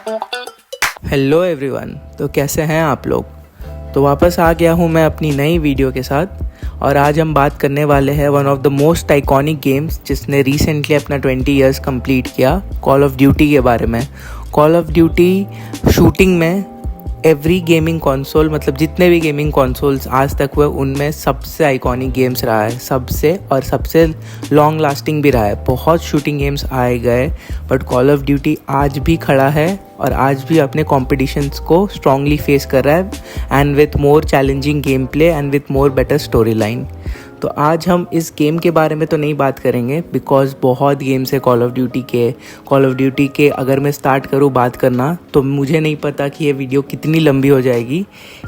Hello everyone, तो कैसे हैं आप लोग। तो वापस आ गया हूं मैं अपनी नई वीडियो के साथ और आज हम बात करने वाले हैं one of the most iconic games जिसने रिसेंटली अपना 20 इयर्स कंप्लीट किया, कॉल ऑफ ड्यूटी के बारे में। कॉल ऑफ ड्यूटी शूटिंग में एवरी गेमिंग कंसोल, मतलब जितने भी गेमिंग कंसोल्स आज तक हुए उनमें सबसे आइकॉनिक गेम्स रहा है, सबसे लॉन्ग लास्टिंग भी रहा है। बहुत शूटिंग गेम्स आए गए बट कॉल ऑफ ड्यूटी आज भी खड़ा है और आज भी अपने कॉम्पिटिशन्स को स्ट्रांगली फेस कर रहा है and with more challenging game play and with more better story line. तो आज हम इस गेम के बारे में तो नहीं बात करेंगे बिकॉज बहुत गेम्स है कॉल ऑफ ड्यूटी के अगर मैं स्टार्ट करूँ बात करना तो मुझे नहीं पता कि ये वीडियो कितनी लंबी हो जाएगी।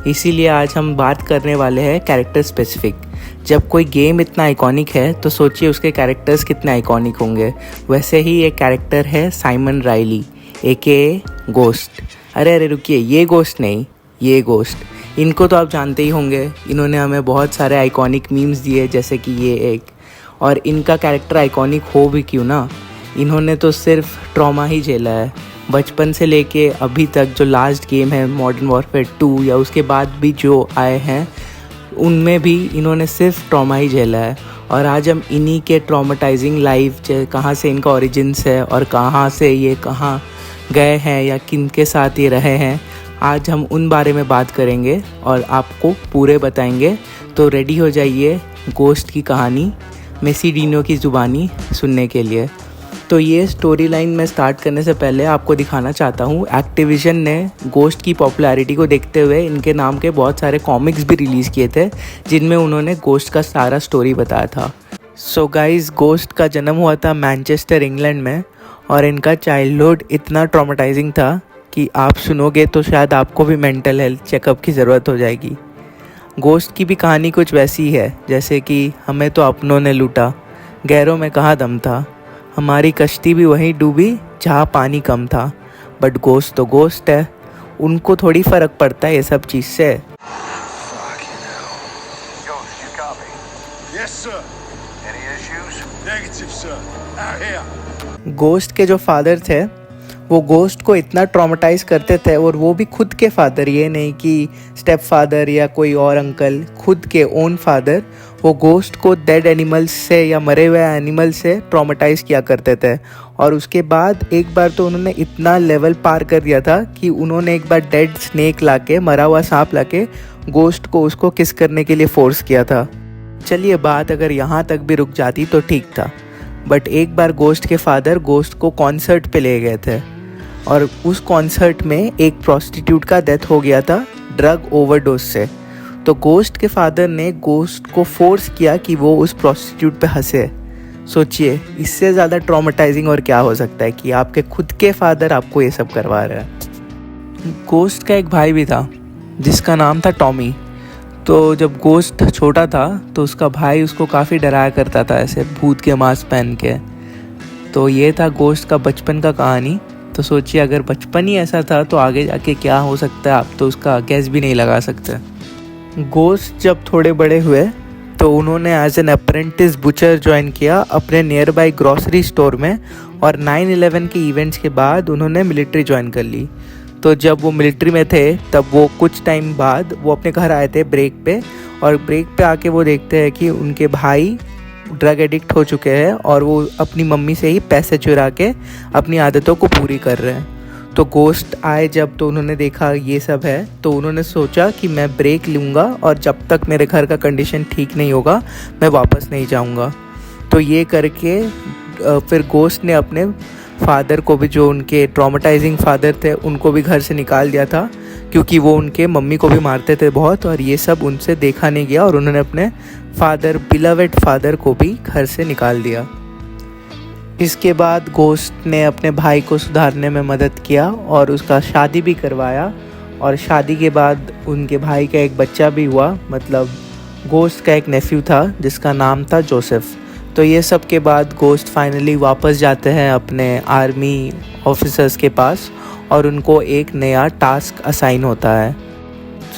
इसीलिए आज हम बात करने वाले हैं कैरेक्टर स्पेसिफिक। जब कोई गेम इतना आइकॉनिक है तो सोचिए उसके कैरेक्टर्स कितने आइकॉनिक होंगे। वैसे ही एक कैरेक्टर है साइमन राइली AKA गोस्ट। अरे रुकिए, ये गोस्ट नहीं, ये गोस्ट। इनको तो आप जानते ही होंगे, इन्होंने हमें बहुत सारे आइकॉनिक मीम्स दिए जैसे कि ये एक। और इनका कैरेक्टर आइकॉनिक हो भी क्यों ना, इन्होंने तो सिर्फ ट्रॉमा ही झेला है बचपन से लेके अभी तक। जो लास्ट गेम है मॉडर्न वॉरफेयर 2 या उसके बाद भी जो आए हैं उनमें भी इन्होंने सिर्फ ट्रॉमा ही झेला है। और आज हम इन्हीं के ट्रॉमेटाइजिंग लाइफ, कहाँ से इनका ओरिजिन्स है और कहाँ से ये कहाँ गए हैं या किन के साथ ये रहे हैं, आज हम उन बारे में बात करेंगे और आपको पूरे बताएंगे। तो रेडी हो जाइए गोस्ट की कहानी मेसी डीनो की ज़ुबानी सुनने के लिए। तो ये स्टोरी लाइन में स्टार्ट करने से पहले आपको दिखाना चाहता हूँ, एक्टिविजन ने गोस्ट की पॉपुलैरिटी को देखते हुए इनके नाम के बहुत सारे कॉमिक्स भी रिलीज़ किए थे जिनमें उन्होंने गोस्ट का सारा स्टोरी बताया था। सो गाइस, गोस्ट का जन्म हुआ था मैनचेस्टर इंग्लैंड में और इनका चाइल्डहुड इतना ट्रॉमेटाइजिंग था कि आप सुनोगे तो शायद आपको भी मेंटल हेल्थ चेकअप की ज़रूरत हो जाएगी। गोस्ट की भी कहानी कुछ वैसी है जैसे कि हमें तो अपनों ने लूटा, गैरों में कहाँ दम था, हमारी कश्ती भी वहीं डूबी जहाँ पानी कम था। बट गोस्ट तो गोस्ट है, उनको थोड़ी फ़र्क पड़ता है ये सब चीज़ से। गोस्ट के जो फादर थे वो गोस्ट को इतना ट्रॉमेटाइज़ करते थे, और वो भी खुद के फादर, ये नहीं कि स्टेप फादर या कोई और अंकल, खुद के ओन फादर वो गोस्ट को डेड एनिमल्स से या मरे हुए एनिमल से ट्रॉमेटाइज़ किया करते थे। और उसके बाद एक बार तो उन्होंने इतना लेवल पार कर दिया था कि उन्होंने एक बार डेड स्नेक लाके, मरा हुआ सांप लाके गोस्ट को उसको किस करने के लिए फोर्स किया था। चलिए बात अगर यहाँ तक भी रुक जाती तो ठीक था, बट एक बार गोस्ट के फादर गोस्ट को कॉन्सर्ट पे ले गए थे और उस कॉन्सर्ट में एक प्रोस्टिट्यूट का डेथ हो गया था ड्रग ओवरडोज से। तो गोस्ट के फादर ने गोस्ट को फोर्स किया कि वो उस प्रोस्टिट्यूट पे हंसे। सोचिए इससे ज़्यादा ट्रॉमेटाइजिंग और क्या हो सकता है कि आपके खुद के फादर आपको ये सब करवा रहे हैं। गोस्ट का एक भाई भी था जिसका नाम था टॉमी। तो जब गोस्ट छोटा था तो उसका भाई उसको काफ़ी डराया करता था ऐसे भूत के मास्क पहन के। तो ये था गोस्ट का बचपन का कहानी। तो सोचिए अगर बचपन ही ऐसा था तो आगे जाके क्या हो सकता है, आप तो उसका गैस भी नहीं लगा सकते। गोस्ट जब थोड़े बड़े हुए तो उन्होंने as an apprentice butcher join किया अपने नियर बाई ग्रॉसरी स्टोर में, और 9/11 के इवेंट्स के बाद उन्होंने मिलिट्री ज्वाइन कर ली। तो जब वो मिलिट्री में थे तब वो कुछ टाइम बाद वो अपने घर आए थे ब्रेक पे, और ब्रेक पे आके वो देखते हैं कि उनके भाई ड्रग एडिक्ट हो चुके हैं और वो अपनी मम्मी से ही पैसे चुरा के अपनी आदतों को पूरी कर रहे हैं। तो गोस्ट आए जब, तो उन्होंने देखा ये सब है, तो उन्होंने सोचा कि मैं ब्रेक लूँगा और जब तक मेरे घर का कंडीशन ठीक नहीं होगा मैं वापस नहीं जाऊँगा। तो ये करके फिर गोस्ट ने अपने फादर को भी, जो उनके ट्रॉमेटाइजिंग फादर थे, उनको भी घर से निकाल दिया था क्योंकि वो उनके मम्मी को भी मारते थे बहुत, और ये सब उनसे देखा नहीं गया और उन्होंने अपने फादर, बिलवेड फादर को भी घर से निकाल दिया। इसके बाद गोस्ट ने अपने भाई को सुधारने में मदद किया और उसका शादी भी करवाया, और शादी के बाद उनके भाई का एक बच्चा भी हुआ, मतलब गोस्ट का एक नेफ्यू था जिसका नाम था जोसेफ। तो ये सब के बाद गोस्ट फाइनली वापस जाते हैं अपने आर्मी ऑफिसर्स के पास और उनको एक नया टास्क असाइन होता है।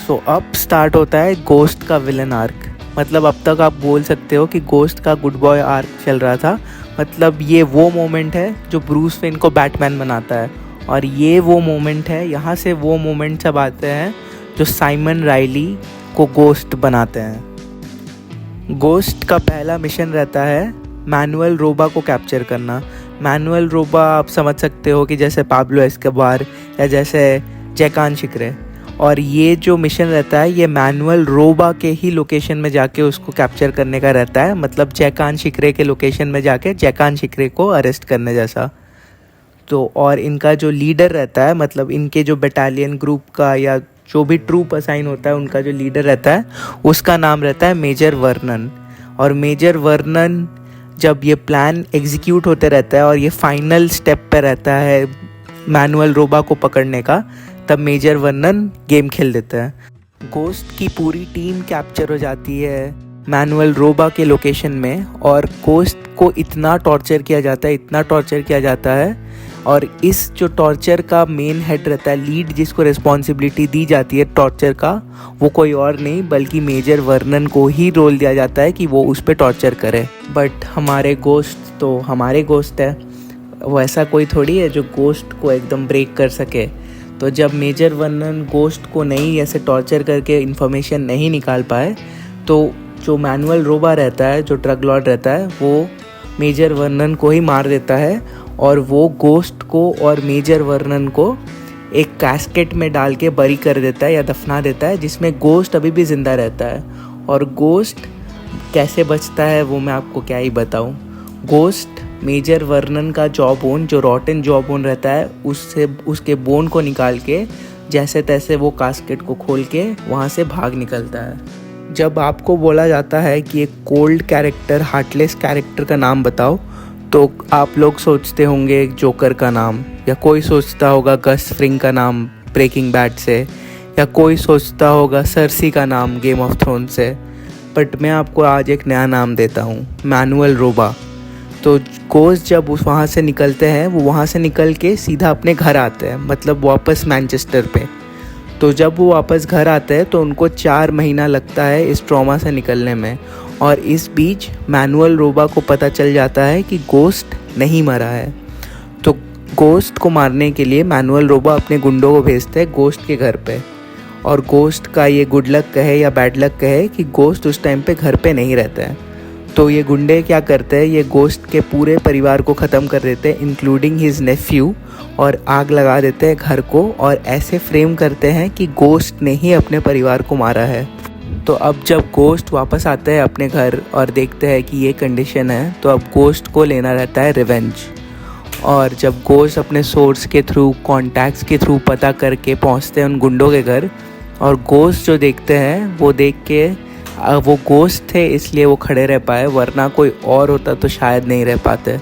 सो अब स्टार्ट होता है गोस्ट का विलन आर्क। मतलब अब तक आप बोल सकते हो कि गोस्ट का गुड बॉय आर्क चल रहा था। मतलब ये वो मोमेंट है जो ब्रूस वेन को बैटमैन बनाता है, और ये वो मोमेंट है, यहाँ से वो मोमेंट सब आते हैं जो साइमन राइली को गोस्ट बनाते हैं। गोस्ट का पहला मिशन रहता है मैनुअल रोबा को कैप्चर करना। मैनुअल रोबा आप समझ सकते हो कि जैसे पाब्लो एस्कोबार या जैसे जैकान शिकरे, और ये जो मिशन रहता है ये मैनुअल रोबा के ही लोकेशन में जाके उसको कैप्चर करने का रहता है, मतलब जैकान शिकरे के लोकेशन में जाके जैकान शिकरे को अरेस्ट करने जैसा। तो और इनका जो लीडर रहता है, मतलब इनके जो बटालियन ग्रुप का या जो भी ट्रूप असाइन होता है उनका जो लीडर रहता है उसका नाम रहता है मेजर वर्नन। और मेजर वर्नन जब ये प्लान एग्जीक्यूट होते रहता है और ये फाइनल स्टेप पे रहता है मैनुअल रोबा को पकड़ने का, तब मेजर वर्नन गेम खेल देता है। गोस्ट की पूरी टीम कैप्चर हो जाती है मैनुअल रोबा के लोकेशन में, और गोस्ट को इतना टॉर्चर किया जाता है और इस जो टॉर्चर का मेन हेड रहता है, लीड जिसको रिस्पॉन्सिबिलिटी दी जाती है टॉर्चर का, वो कोई और नहीं बल्कि मेजर वर्नन को ही रोल दिया जाता है कि वो उस पर टॉर्चर करे। बट हमारे गोस्ट तो हमारे गोस्ट है, वो ऐसा कोई थोड़ी है जो गोस्ट को एकदम ब्रेक कर सके। तो जब मेजर वर्नन गोस्ट को नहीं ऐसे टॉर्चर करके इन्फॉर्मेशन नहीं निकाल पाए, तो जो मैनुअल रोबा रहता है, जो ड्रग लॉर्ड रहता है, वो मेजर वर्नन को ही मार देता है और वो गोस्ट को और मेजर वर्नन को एक कैस्केट में डाल के बरी कर देता है या दफना देता है, जिसमें गोस्ट अभी भी ज़िंदा रहता है। और गोस्ट कैसे बचता है वो मैं आपको क्या ही बताऊँ। गोस्ट मेजर वर्नन का जॉ बोन, जो रॉटन जॉ बोन रहता है, उससे उसके बोन को निकाल के जैसे तैसे वो कास्केट को खोल के वहाँ से भाग निकलता है। जब आपको बोला जाता है कि एक कोल्ड कैरेक्टर, हार्टलेस कैरेक्टर का नाम बताओ, तो आप लोग सोचते होंगे एक जोकर का नाम, या कोई सोचता होगा गस फ्रिंग का नाम ब्रेकिंग बैड से, या कोई सोचता होगा सर्सी का नाम गेम ऑफ थ्रोन से। बट मैं आपको आज एक नया नाम देता हूँ, मैनुअल रोबा। तो गोस्ट जब उस वहाँ से निकलते हैं, वो वहाँ से निकल के सीधा अपने घर आते हैं, मतलब वापस मैनचेस्टर पे। तो जब वो वापस घर आते हैं तो उनको 4 महीना लगता है इस ट्रॉमा से निकलने में, और इस बीच मैनुअल रोबा को पता चल जाता है कि गोस्ट नहीं मरा है। तो गोस्ट को मारने के लिए मैनुअल रोबा अपने गुंडों को भेजते हैं गोस्ट के घर पे, और गोस्ट का ये गुड लक कहे या बैड लक कहे कि गोस्ट उस टाइम पे घर पे नहीं रहता है। तो ये गुंडे क्या करते हैं, ये गोस्ट के पूरे परिवार को ख़त्म कर देते हैं इंक्लूडिंग हिज नेफ्यू, और आग लगा देते हैं घर को, और ऐसे फ्रेम करते हैं कि गोस्ट ने ही अपने परिवार को मारा है। तो अब जब गोस्ट वापस आते हैं अपने घर और देखते हैं कि ये कंडीशन है, तो अब गोस्ट को लेना रहता है रिवेंज। और जब गोस्ट अपने सोर्स के थ्रू, कॉन्टैक्ट्स के थ्रू पता करके पहुंचते हैं उन गुंडों के घर, और गोस्ट जो देखते हैं वो देख के, वो गोस्ट थे इसलिए वो खड़े रह पाए, वरना कोई और होता तो शायद नहीं रह पाते।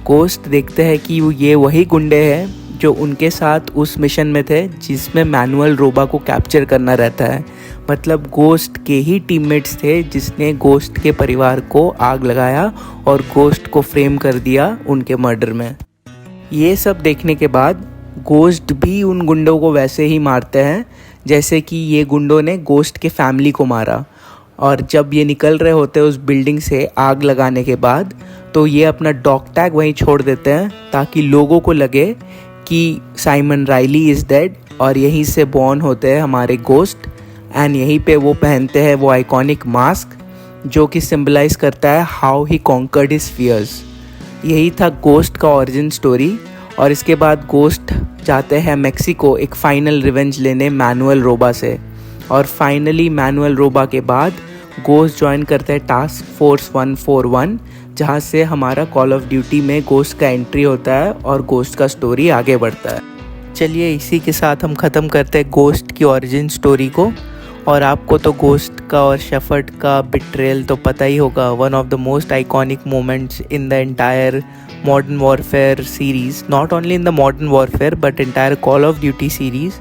गोस्ट देखते हैं कि ये वही गुंडे हैं जो उनके साथ उस मिशन में थे जिसमें मैनुअल रोबा को कैप्चर करना रहता है, मतलब गोस्ट के ही टीममेट्स थे जिसने गोस्ट के परिवार को आग लगाया और गोस्ट को फ्रेम कर दिया उनके मर्डर में। ये सब देखने के बाद गोस्ट भी उन गुंडों को वैसे ही मारते हैं जैसे कि ये गुंडों ने गोस्ट के फैमिली को मारा। और जब ये निकल रहे होते हैं उस बिल्डिंग से आग लगाने के बाद, तो ये अपना डॉग टैग वहीं छोड़ देते हैं ताकि लोगों को लगे कि साइमन राइली इज़ डेड, और यहीं से बॉर्न होते हैं हमारे गोस्ट। एंड यहीं पे वो पहनते हैं वो आइकॉनिक मास्क जो कि सिंबलाइज करता है how he conquered his fears. यही था गोस्ट का ओरिजिन स्टोरी। और इसके बाद गोस्ट जाते हैं मेक्सिको एक फ़ाइनल रिवेंज लेने मैनुअल रोबा से, और फाइनली मैनुअल रोबा के बाद गोस्ट ज्वाइन करते हैं टास्क फोर्स 141, जहाँ से हमारा कॉल ऑफ ड्यूटी में गोस्ट का एंट्री होता है और गोस्ट का स्टोरी आगे बढ़ता है। चलिए इसी के साथ हम ख़त्म करते हैं गोस्ट की ओरिजिन स्टोरी को। और आपको तो गोस्ट का और शेफर्ड का बिट्रेयल तो पता ही होगा, one of the most iconic moments in the entire modern warfare series, not only in the modern warfare but entire call of duty series.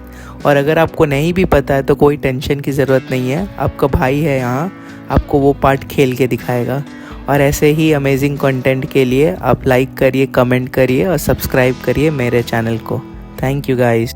और अगर आपको नहीं भी पता है तो कोई टेंशन की ज़रूरत नहीं है, आपका भाई है यहाँ, आपको वो पार्ट खेल के दिखाएगा। और ऐसे ही अमेजिंग कंटेंट के लिए आप लाइक करिए, कमेंट करिए और सब्सक्राइब करिए मेरे चैनल को। Thank you guys.